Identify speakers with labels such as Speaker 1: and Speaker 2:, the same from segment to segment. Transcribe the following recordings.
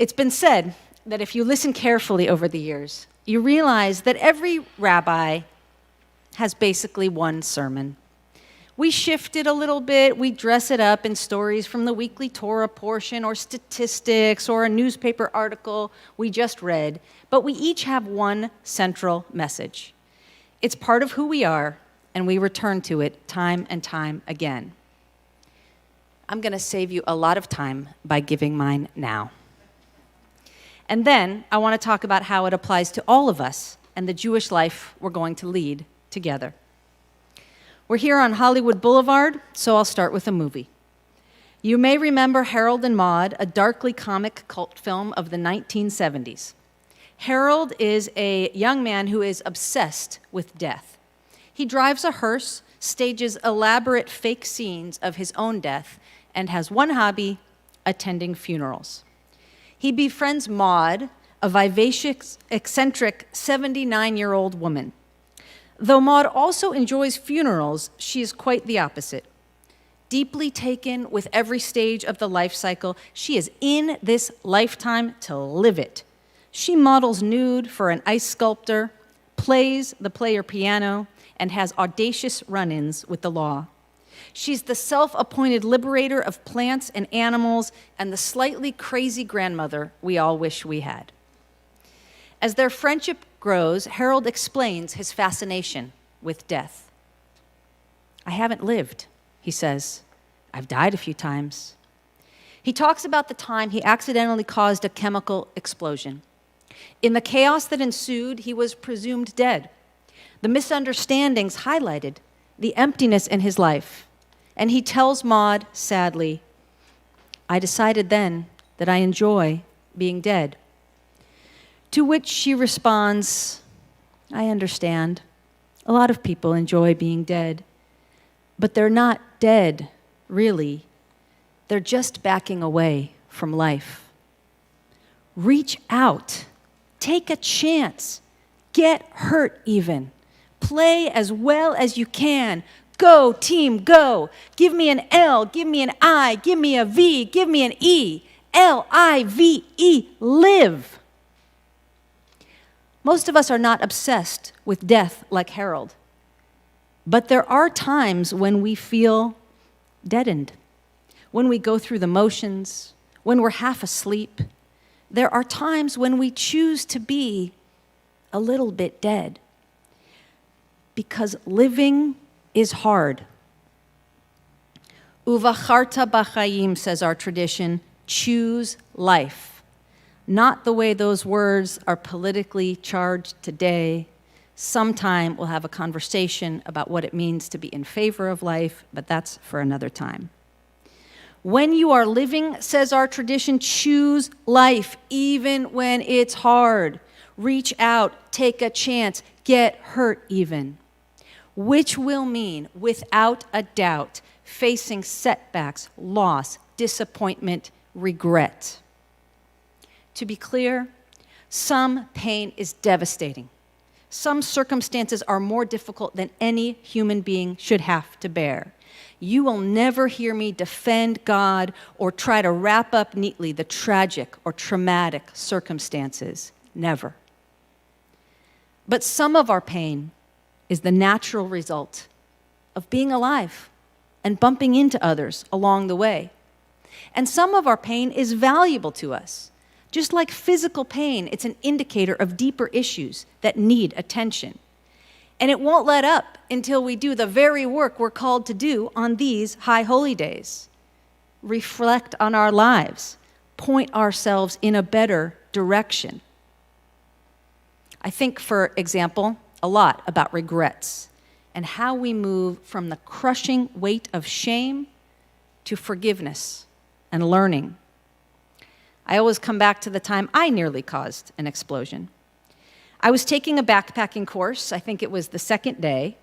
Speaker 1: It's been said that if you listen carefully over the years, you realize that every rabbi has basically one sermon. We shift it a little bit, we dress it up in stories from the weekly Torah portion or statistics or a newspaper article we just read, but we each have one central message. It's part of who we are, and we return to it time and time again. I'm going to save you a lot of time by giving mine now. And then I want to talk about how it applies to all of us and the Jewish life we're going to lead together. We're here on Hollywood Boulevard, so I'll start with a movie. You may remember Harold and Maude, a darkly comic cult film of the 1970s. Harold is a young man who is obsessed with death. He drives a hearse, stages elaborate fake scenes of his own death, and has one hobby: attending funerals. He befriends Maude, a vivacious, eccentric 79-year-old woman. Though Maude also enjoys funerals, she is quite the opposite. Deeply taken with every stage of the life cycle, she is in this lifetime to live it. She models nude for an ice sculptor, plays the player piano, and has audacious run-ins with the law. She's the self-appointed liberator of plants and animals and the slightly crazy grandmother we all wish we had. As their friendship grows, Harold explains his fascination with death. "I haven't lived," he says. "I've died a few times." He talks about the time he accidentally caused a chemical explosion. In the chaos that ensued, he was presumed dead. The misunderstandings highlighted the emptiness in his life. And he tells Maude, sadly, "I decided then that I enjoy being dead." To which she responds, "I understand. A lot of people enjoy being dead. But they're not dead, really. They're just backing away from life. Reach out. Take a chance. Get hurt even. Play as well as you can. Go, team, go. Give me an L, give me an I, give me a V, give me an E. L-I-V-E, live." Most of us are not obsessed with death like Harold. But there are times when we feel deadened, when we go through the motions, when we're half asleep. There are times when we choose to be a little bit dead. Because living is hard. Uvacharta b'chayim, says our tradition, choose life. Not the way those words are politically charged today. Sometime we'll have a conversation about what it means to be in favor of life, but that's for another time. When you are living, says our tradition, choose life, even when it's hard. Reach out, take a chance, get hurt even. Which will mean, without a doubt, facing setbacks, loss, disappointment, regret. To be clear, some pain is devastating. Some circumstances are more difficult than any human being should have to bear. You will never hear me defend God or try to wrap up neatly the tragic or traumatic circumstances. Never. But some of our pain is the natural result of being alive and bumping into others along the way. And some of our pain is valuable to us. Just like physical pain, it's an indicator of deeper issues that need attention. And it won't let up until we do the very work we're called to do on these high holy days. Reflect on our lives, point ourselves in a better direction. I think, for example, a lot about regrets and how we move from the crushing weight of shame to forgiveness and learning. I always come back to the time I nearly caused an explosion. I was taking a backpacking course. I think it was the second day.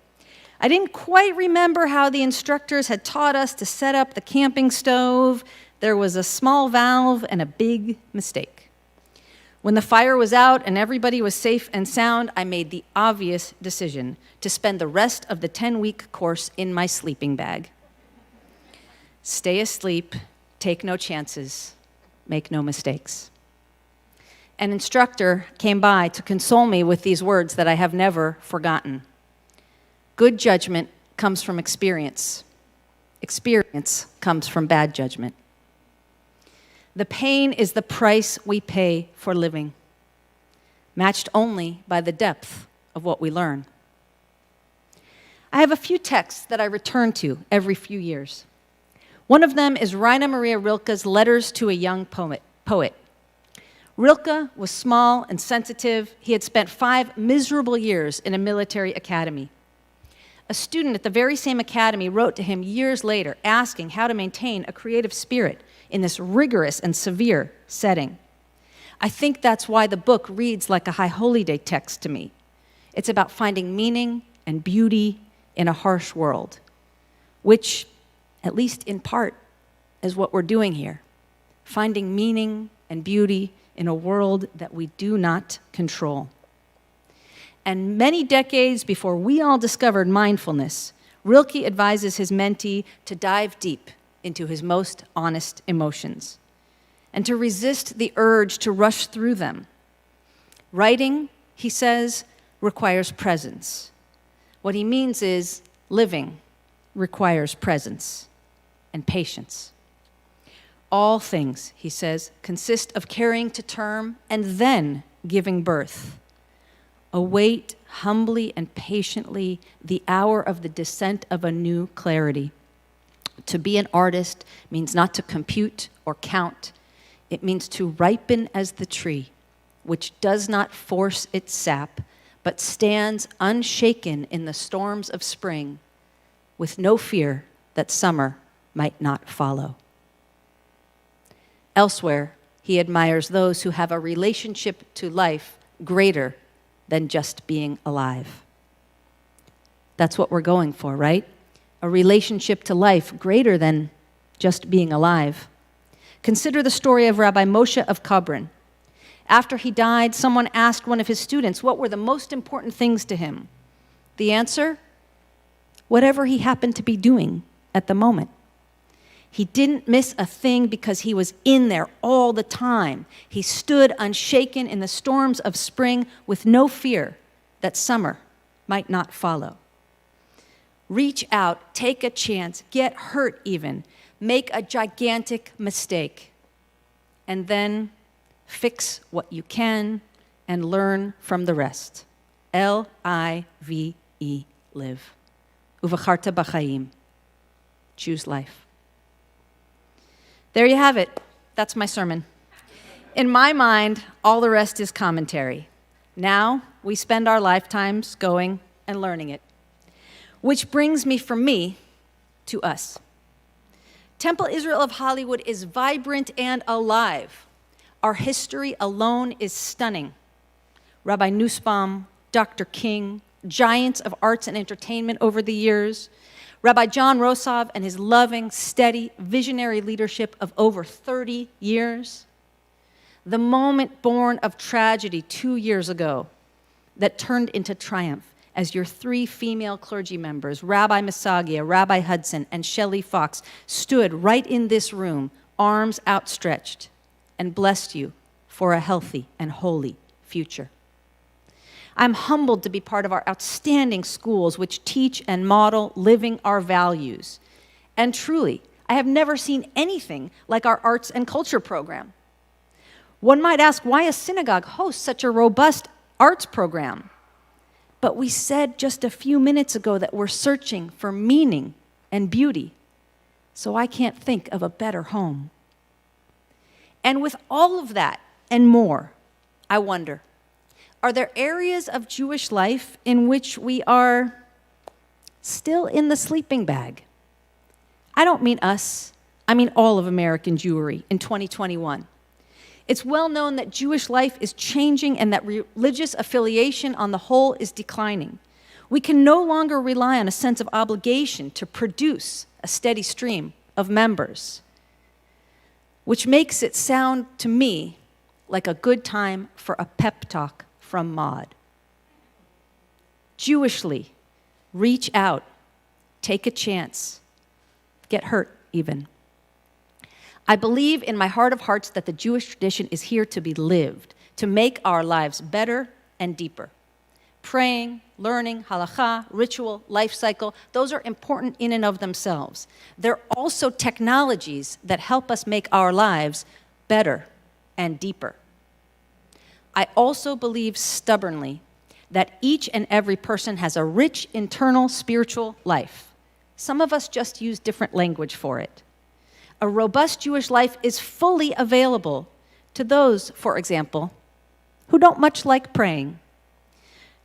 Speaker 1: I didn't quite remember how the instructors had taught us to set up the camping stove. There was a small valve and a big mistake. When the fire was out and everybody was safe and sound, I made the obvious decision to spend the rest of the 10-week course in my sleeping bag. Stay asleep, take no chances, make no mistakes. an instructor came by to console me with these words that I have never forgotten. Good judgment comes from experience. Experience comes from bad judgment. The pain is the price we pay for living, matched only by the depth of what we learn. I have a few texts that I return to every few years. One of them is Rainer Maria Rilke's Letters to a Young Poet. Rilke was small and sensitive. He had spent 5 miserable years in a military academy. A student at the very same academy wrote to him years later asking how to maintain a creative spirit in this rigorous and severe setting. I think that's why the book reads like a High Holy Day text to me. It's about finding meaning and beauty in a harsh world, which, at least in part, is what we're doing here. Finding meaning and beauty in a world that we do not control. And many decades before we all discovered mindfulness, Rilke advises his mentee to dive deep into his most honest emotions and to resist the urge to rush through them. Writing, he says, requires presence. What he means is living requires presence and patience. All things, he says, consist of carrying to term and then giving birth. Await humbly and patiently the hour of the descent of a new clarity. To be an artist means not to compute or count. It means to ripen as the tree, which does not force its sap, but stands unshaken in the storms of spring, with no fear that summer might not follow. Elsewhere, he admires those who have a relationship to life greater than just being alive. That's what we're going for, right? A relationship to life greater than just being alive. Consider the story of Rabbi Moshe of Kabrin. After he died, someone asked one of his students what were the most important things to him. The answer? Whatever he happened to be doing at the moment. He didn't miss a thing because he was in there all the time. He stood unshaken in the storms of spring with no fear that summer might not follow. Reach out, take a chance, get hurt even, make a gigantic mistake, and then fix what you can and learn from the rest. L-I-V-E, live. Uvacharta b'chaim, choose life. There you have it. That's my sermon. In my mind, all the rest is commentary. Now we spend our lifetimes going and learning it. Which brings me from me to us. Temple Israel of Hollywood is vibrant and alive. Our history alone is stunning. Rabbi Nussbaum, Dr. King, giants of arts and entertainment over the years, Rabbi John Rosov and his loving, steady, visionary leadership of over 30 years. The moment born of tragedy 2 years ago that turned into triumph as your 3 female clergy members, Rabbi Masagia, Rabbi Hudson, and Shelley Fox, stood right in this room, arms outstretched, and blessed you for a healthy and holy future. I'm humbled to be part of our outstanding schools which teach and model living our values. And truly, I have never seen anything like our arts and culture program. One might ask why a synagogue hosts such a robust arts program. But we said just a few minutes ago that we're searching for meaning and beauty. So I can't think of a better home. And with all of that and more, I wonder, are there areas of Jewish life in which we are still in the sleeping bag? I don't mean us. I mean all of American Jewry in 2021. It's well known that Jewish life is changing and that religious affiliation on the whole is declining. We can no longer rely on a sense of obligation to produce a steady stream of members, which makes it sound to me like a good time for a pep talk from Maud. Jewishly, reach out, take a chance, get hurt even. I believe in my heart of hearts that the Jewish tradition is here to be lived, to make our lives better and deeper. Praying, learning, halakha, ritual, life cycle, those are important in and of themselves. They're also technologies that help us make our lives better and deeper. I also believe stubbornly that each and every person has a rich internal spiritual life. Some of us just use different language for it. A robust Jewish life is fully available to those, for example, who don't much like praying,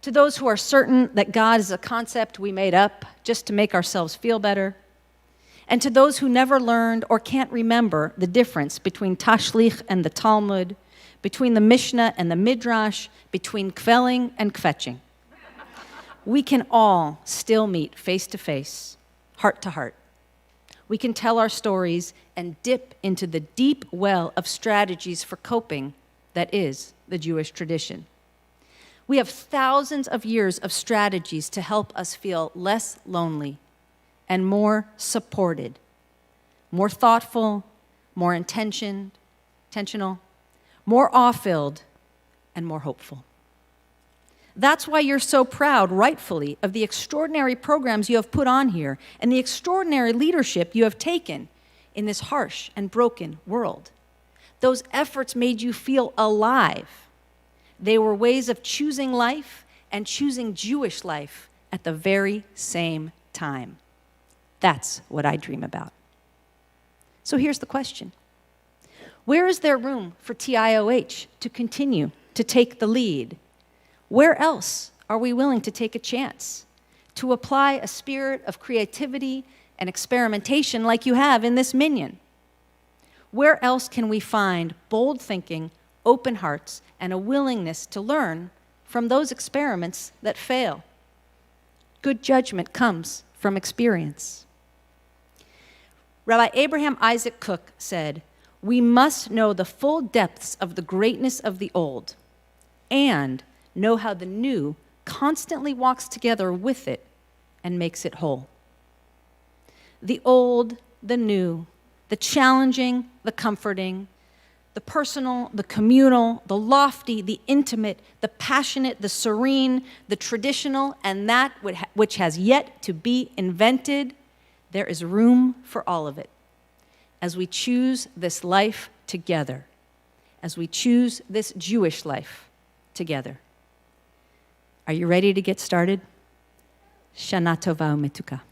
Speaker 1: to those who are certain that God is a concept we made up just to make ourselves feel better, and to those who never learned or can't remember the difference between Tashlich and the Talmud, between the Mishnah and the Midrash, between kvelling and kvetching. We can all still meet face to face, heart to heart. We can tell our stories and dip into the deep well of strategies for coping that is the Jewish tradition. We have thousands of years of strategies to help us feel less lonely and more supported, more thoughtful, more intentional, more awe-filled, and more hopeful. That's why you're so proud, rightfully, of the extraordinary programs you have put on here and the extraordinary leadership you have taken in this harsh and broken world. Those efforts made you feel alive. They were ways of choosing life and choosing Jewish life at the very same time. That's what I dream about. So here's the question. Where is there room for TIOH to continue to take the lead? Where else are we willing to take a chance, to apply a spirit of creativity and experimentation like you have in this minyan? Where else can we find bold thinking, open hearts, and a willingness to learn from those experiments that fail? Good judgment comes from experience. Rabbi Abraham Isaac Cook said, "We must know the full depths of the greatness of the old and know how the new constantly walks together with it and makes it whole." The old, the new, the challenging, the comforting, the personal, the communal, the lofty, the intimate, the passionate, the serene, the traditional, and that which has yet to be invented, there is room for all of it as we choose this life together, as we choose this Jewish life together. Are you ready to get started? Shana Tova U'Metuka.